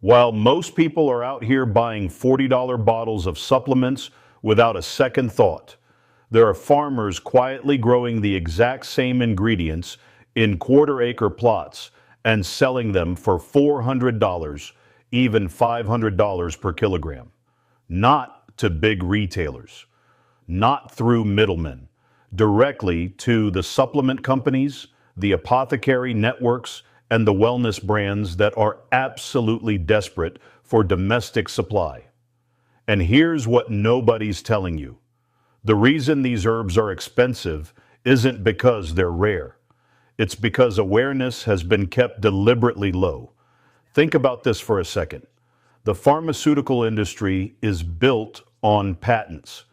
While most people are out here buying $40 bottles of supplements without a second thought, there are farmers quietly growing the exact same ingredients in quarter-acre plots and selling them for $400, even $500 per kilogram. Not to big retailers, not through middlemen, directly to the supplement companies, the apothecary networks, and the wellness brands that are absolutely desperate for domestic supply. And here's what nobody's telling you. The reason these herbs are expensive isn't because they're rare. It's because awareness has been kept deliberately low. Think about this for a second. The pharmaceutical industry is built on patents.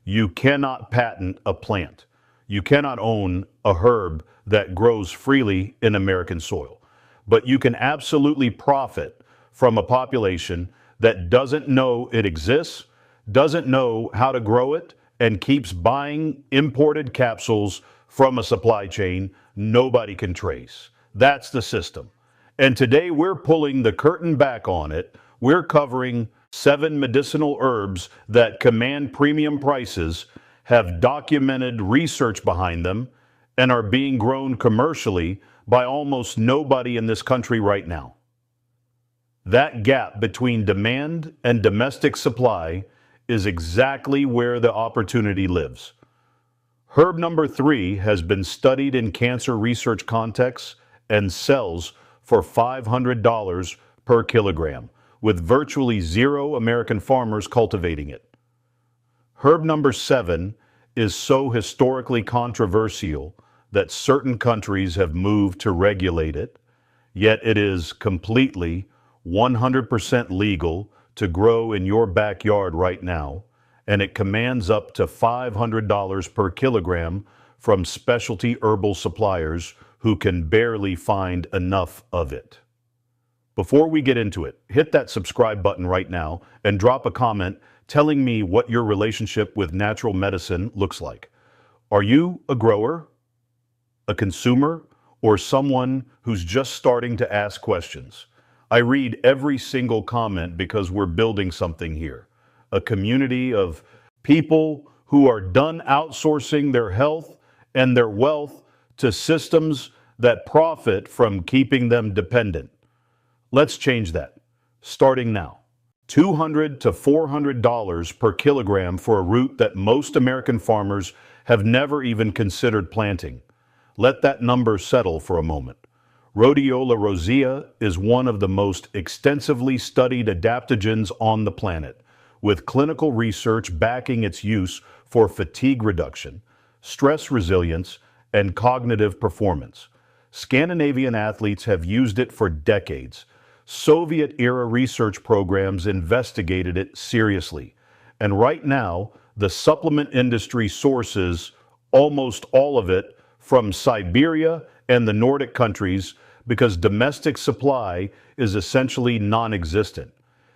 You cannot patent a plant. You cannot own a herb that grows freely in American soil. But you can absolutely profit from a population that doesn't know it exists, doesn't know how to grow it, and keeps buying imported capsules from a supply chain nobody can trace. That's the system. And today we're pulling the curtain back on it. We're covering 7 medicinal herbs that command premium prices, have documented research behind them, and are being grown commercially by almost nobody in this country right now. That gap between demand and domestic supply is exactly where the opportunity lives. Herb number 3 has been studied in cancer research contexts and sells for $500 per kilogram, with virtually zero American farmers cultivating it. Herb number 7 is so historically controversial that certain countries have moved to regulate it, yet it is completely 100% legal to grow in your backyard right now, and it commands up to $500 per kilogram from specialty herbal suppliers who can barely find enough of it. Before we get into it, hit that subscribe button right now and drop a comment telling me what your relationship with natural medicine looks like. Are you a grower, a consumer, or someone who's just starting to ask questions? I read every single comment because we're building something here. A community of people who are done outsourcing their health and their wealth to systems that profit from keeping them dependent. Let's change that, starting now. $200 to $400 per kilogram for a root that most American farmers have never even considered planting. Let that number settle for a moment. Rhodiola Rosea is one of the most extensively studied adaptogens on the planet, with clinical research backing its use for fatigue reduction, stress resilience, and cognitive performance. Scandinavian athletes have used it for decades. Soviet-era research programs investigated it seriously. And right now, the supplement industry sources almost all of it from Siberia and the Nordic countries because domestic supply is essentially non-existent.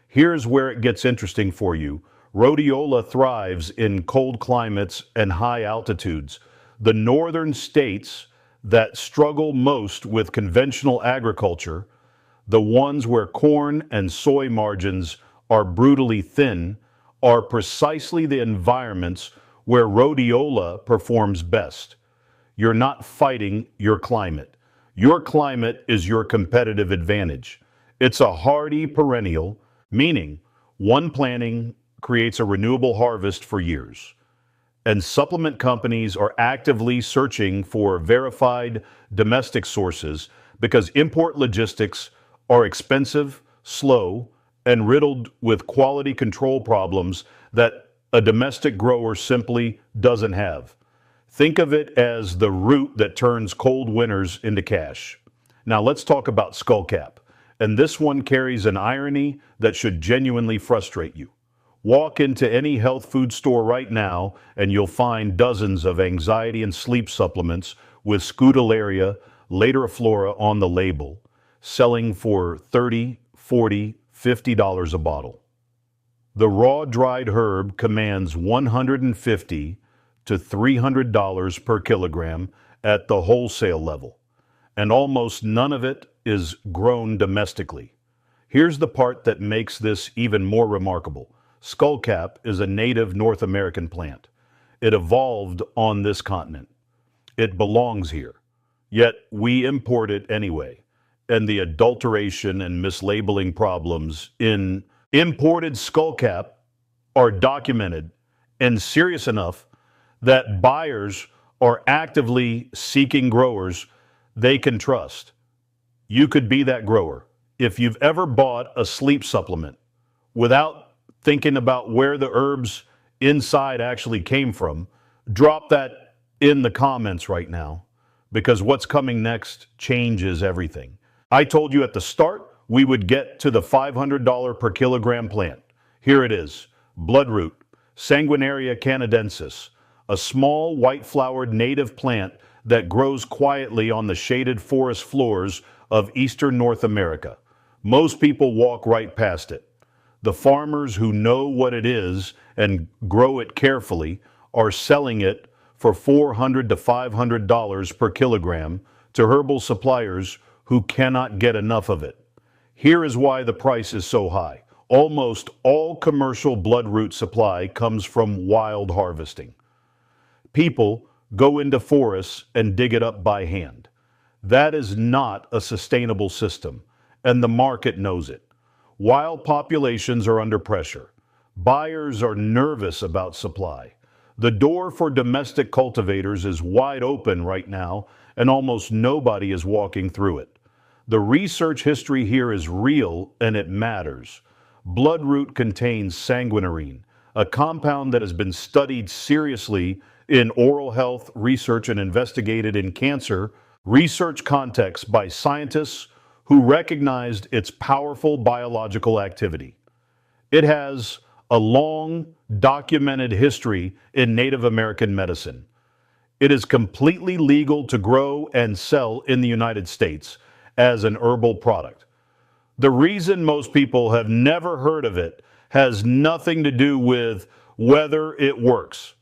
Here's where it gets interesting for you. Rhodiola thrives in cold climates and high altitudes. The northern states that struggle most with conventional agriculture, the ones where corn and soy margins are brutally thin, are precisely the environments where rhodiola performs best. You're not fighting your climate. Your climate is your competitive advantage. It's a hardy perennial, meaning one planting creates a renewable harvest for years. And supplement companies are actively searching for verified domestic sources because import logistics are expensive, slow, and riddled with quality control problems that a domestic grower simply doesn't have. Think of it as the root that turns cold winters into cash. Now let's talk about skullcap. And this one carries an irony that should genuinely frustrate you. Walk into any health food store right now and you'll find dozens of anxiety and sleep supplements with Scutellaria lateriflora on the label, selling for $30, $40, $50 a bottle. The raw dried herb commands $150 to $300 per kilogram at the wholesale level, and almost none of it is grown domestically. Here's the part that makes this even more remarkable. Skullcap is a native North American plant. It evolved on this continent. It belongs here. Yet we import it anyway. And the adulteration and mislabeling problems in imported skullcap are documented and serious enough that buyers are actively seeking growers they can trust. You could be that grower. If you've ever bought a sleep supplement without thinking about where the herbs inside actually came from, drop that in the comments right now, because what's coming next changes everything. I told you at the start we would get to the $500 per kilogram plant. Here it is, bloodroot, Sanguinaria canadensis, a small white-flowered native plant that grows quietly on the shaded forest floors of eastern North America. Most people walk right past it. The farmers who know what it is and grow it carefully are selling it for $400 to $500 per kilogram to herbal suppliers who cannot get enough of it. Here is why the price is so high. Almost all commercial bloodroot supply comes from wild harvesting. People go into forests and dig it up by hand. That is not a sustainable system, and the market knows it. Wild populations are under pressure. Buyers are nervous about supply. The door for domestic cultivators is wide open right now, and almost nobody is walking through it. The research history here is real, and it matters. Bloodroot contains sanguinarine, a compound that has been studied seriously in oral health research and investigated in cancer research contexts by scientists who recognized its powerful biological activity. It has a long documented history in Native American medicine. It is completely legal to grow and sell in the United States as an herbal product. The reason most people have never heard of it has nothing to do with whether it works.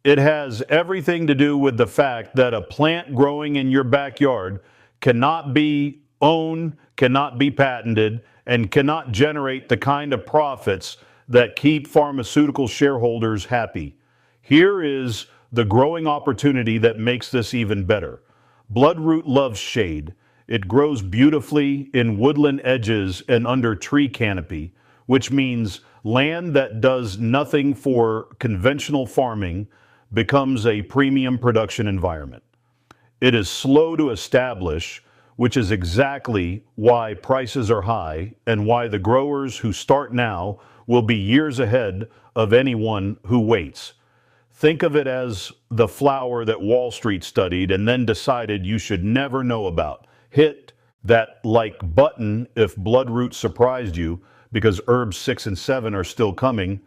It has everything to do with the fact that a plant growing in your backyard cannot be owned, cannot be patented, and cannot generate the kind of profits that keep pharmaceutical shareholders happy. Here is the growing opportunity that makes this even better. Bloodroot loves shade. It grows beautifully in woodland edges and under tree canopy, which means land that does nothing for conventional farming becomes a premium production environment. It is slow to establish, which is exactly why prices are high and why the growers who start now will be years ahead of anyone who waits. Think of it as the flower that Wall Street studied and then decided you should never know about. Hit that like button if bloodroot surprised you, because herbs 6 and 7 are still coming.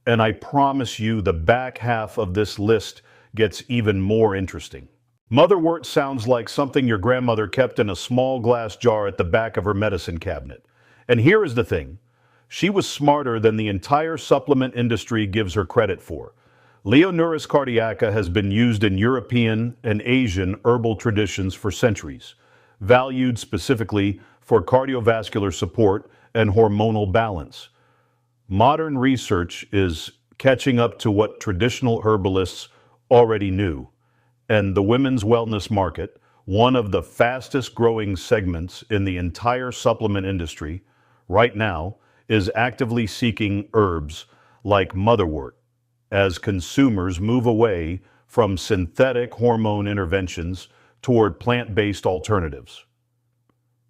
And I promise you the back half of this list gets even more interesting. Motherwort sounds like something your grandmother kept in a small glass jar at the back of her medicine cabinet. And here is the thing. She was smarter than the entire supplement industry gives her credit for. Leonuris cardiaca has been used in European and Asian herbal traditions for centuries, valued specifically for cardiovascular support and hormonal balance. Modern research is catching up to what traditional herbalists already knew, and the women's wellness market, one of the fastest growing segments in the entire supplement industry, right now is actively seeking herbs like motherwort as consumers move away from synthetic hormone interventions toward plant-based alternatives.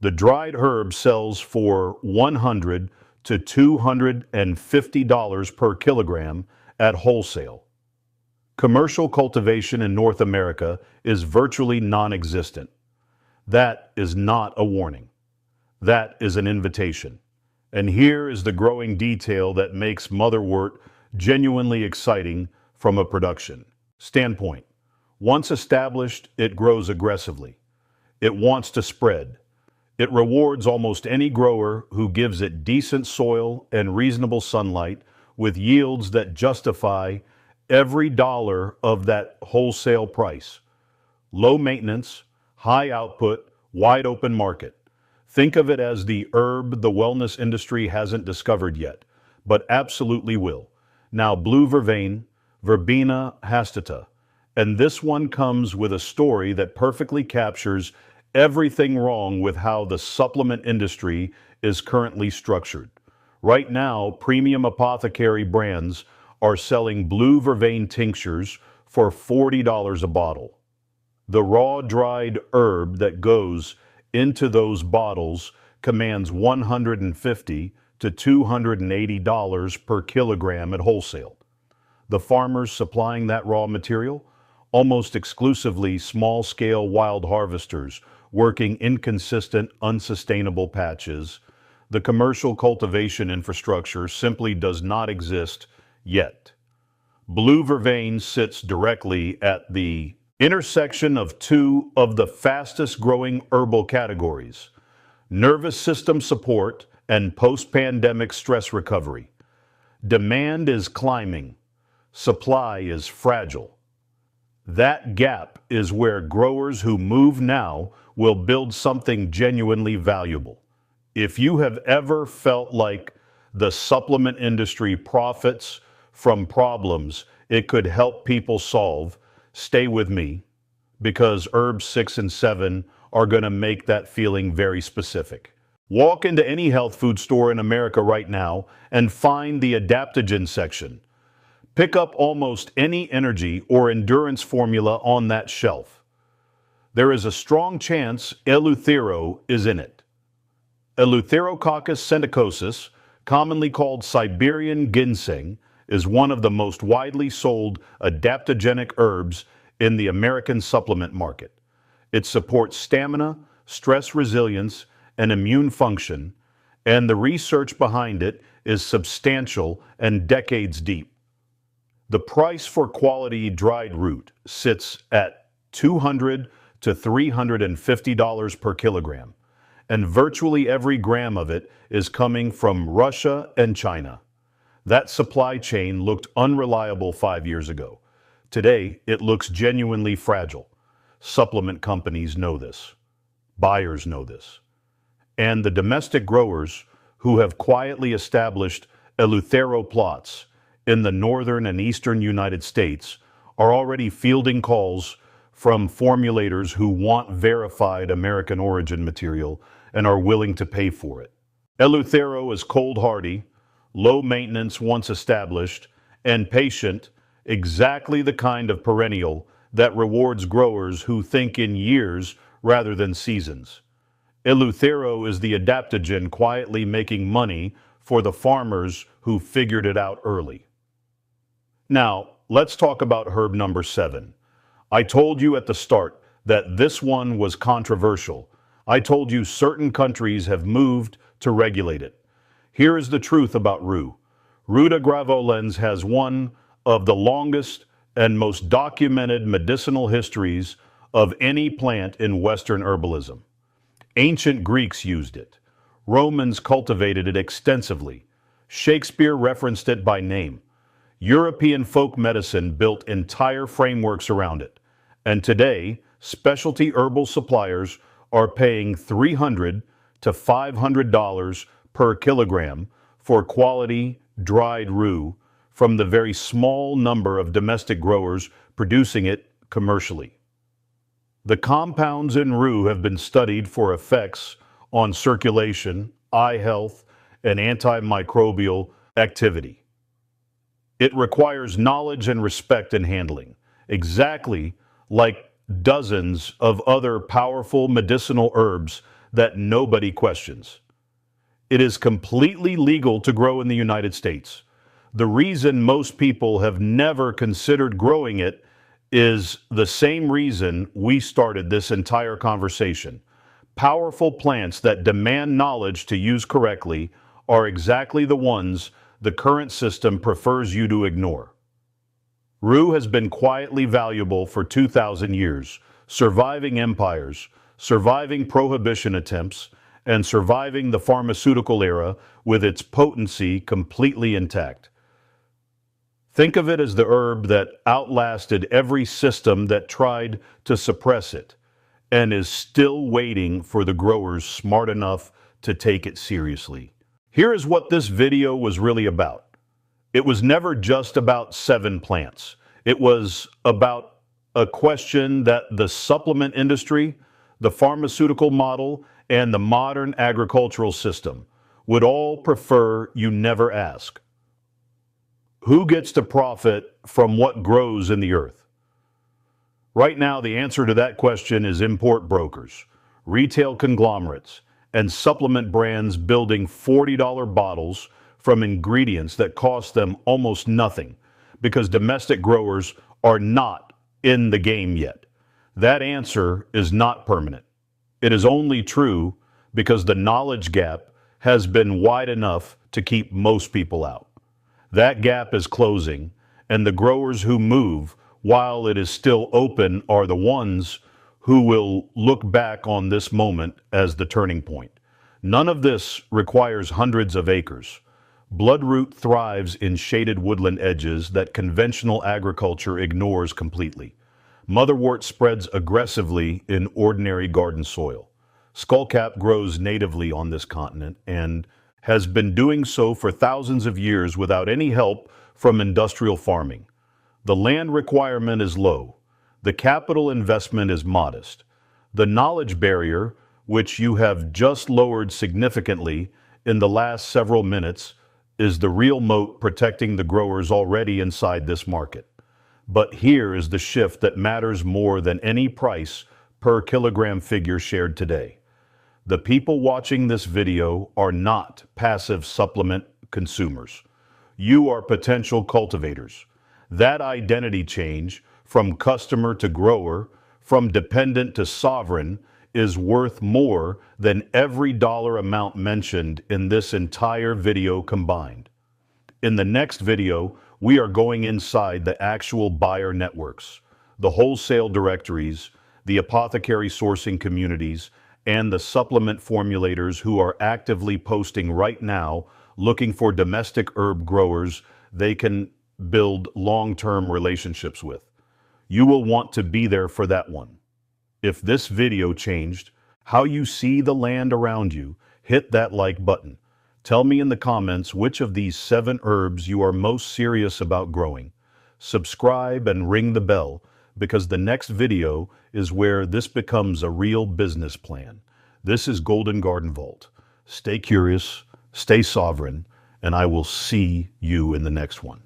The dried herb sells for $100 to $250 per kilogram at wholesale. Commercial cultivation in North America is virtually non-existent. That is not a warning. That is an invitation. And here is the growing detail that makes motherwort genuinely exciting from a production standpoint. Once established, it grows aggressively. It wants to spread. It rewards almost any grower who gives it decent soil and reasonable sunlight with yields that justify every dollar of that wholesale price. Low maintenance, high output, wide open market. Think of it as the herb the wellness industry hasn't discovered yet, but absolutely will. Now, blue vervain, Verbena hastata. And this one comes with a story that perfectly captures everything wrong with how the supplement industry is currently structured. Right now, premium apothecary brands are selling blue vervain tinctures for $40 a bottle. The raw dried herb that goes into those bottles commands $150 to $280 per kilogram at wholesale. The farmers supplying that raw material, almost exclusively small-scale wild harvesters working inconsistent, unsustainable patches. The commercial cultivation infrastructure simply does not exist yet. Blue vervain sits directly at the intersection of two of the fastest growing herbal categories: nervous system support and post-pandemic stress recovery. Demand is climbing, supply is fragile. That gap is where growers who move now will build something genuinely valuable. If you have ever felt like the supplement industry profits from problems it could help people solve, stay with me, because herbs 6 and 7 are going to make that feeling very specific. Walk into any health food store in America right now and find the adaptogen section. Pick up almost any energy or endurance formula on that shelf. There is a strong chance Eleuthero is in it. Eleutherococcus senticosus, commonly called Siberian ginseng, is one of the most widely sold adaptogenic herbs in the American supplement market. It supports stamina, stress resilience, and immune function, and the research behind it is substantial and decades deep. The price for quality dried root sits at $200 to $350 per kilogram, and virtually every gram of it is coming from Russia and China. That supply chain looked unreliable 5 years ago. Today, it looks genuinely fragile. Supplement companies know this. Buyers know this. And the domestic growers who have quietly established Eleuthero plots in the northern and eastern United States are already fielding calls from formulators who want verified American origin material and are willing to pay for it. Eleuthero is cold hardy, low maintenance once established, and patient, exactly the kind of perennial that rewards growers who think in years rather than seasons. Eleuthero is the adaptogen quietly making money for the farmers who figured it out early. Now, let's talk about herb number 7. I told you at the start that this one was controversial. I told you certain countries have moved to regulate it. Here is the truth about rue. Ruta gravolens has one of the longest and most documented medicinal histories of any plant in Western herbalism. Ancient Greeks used it. Romans cultivated it extensively. Shakespeare referenced it by name. European folk medicine built entire frameworks around it. And today, specialty herbal suppliers are paying $300 to $500 per kilogram for quality dried rue from the very small number of domestic growers producing it commercially. The compounds in rue have been studied for effects on circulation, eye health, and antimicrobial activity. It requires knowledge and respect in handling, exactly like dozens of other powerful medicinal herbs that nobody questions. It is completely legal to grow in the United States. The reason most people have never considered growing it is the same reason we started this entire conversation. Powerful plants that demand knowledge to use correctly are exactly the ones the current system prefers you to ignore. Rue has been quietly valuable for 2,000 years, surviving empires, surviving prohibition attempts, and surviving the pharmaceutical era with its potency completely intact. Think of it as the herb that outlasted every system that tried to suppress it. and is still waiting for the growers smart enough to take it seriously. Here is what this video was really about. It was never just about 7 plants. It was about a question that the supplement industry, the pharmaceutical model, and the modern agricultural system would all prefer you never ask. Who gets to profit from what grows in the earth? Right now, the answer to that question is import brokers, retail conglomerates, and supplement brands building $40 bottles from ingredients that cost them almost nothing because domestic growers are not in the game yet. That answer is not permanent. It is only true because the knowledge gap has been wide enough to keep most people out. That gap is closing, and the growers who move while it is still open are the ones who will look back on this moment as the turning point. None of this requires hundreds of acres. Bloodroot thrives in shaded woodland edges that conventional agriculture ignores completely. Motherwort spreads aggressively in ordinary garden soil. Skullcap grows natively on this continent and has been doing so for thousands of years without any help from industrial farming. The land requirement is low. The capital investment is modest. The knowledge barrier, which you have just lowered significantly in the last several minutes, is the real moat protecting the growers already inside this market. But here is the shift that matters more than any price per kilogram figure shared today. The people watching this video are not passive supplement consumers. You are potential cultivators. That identity change from customer to grower, from dependent to sovereign, is worth more than every dollar amount mentioned in this entire video combined. In the next video, we are going inside the actual buyer networks, the wholesale directories, the apothecary sourcing communities, and the supplement formulators who are actively posting right now looking for domestic herb growers they can build long-term relationships with. You will want to be there for that one. If this video changed how you see the land around you, hit that like button. Tell me in the comments which of these 7 herbs you are most serious about growing. Subscribe and ring the bell because the next video is where this becomes a real business plan. This is Golden Garden Vault. Stay curious, stay sovereign, and I will see you in the next one.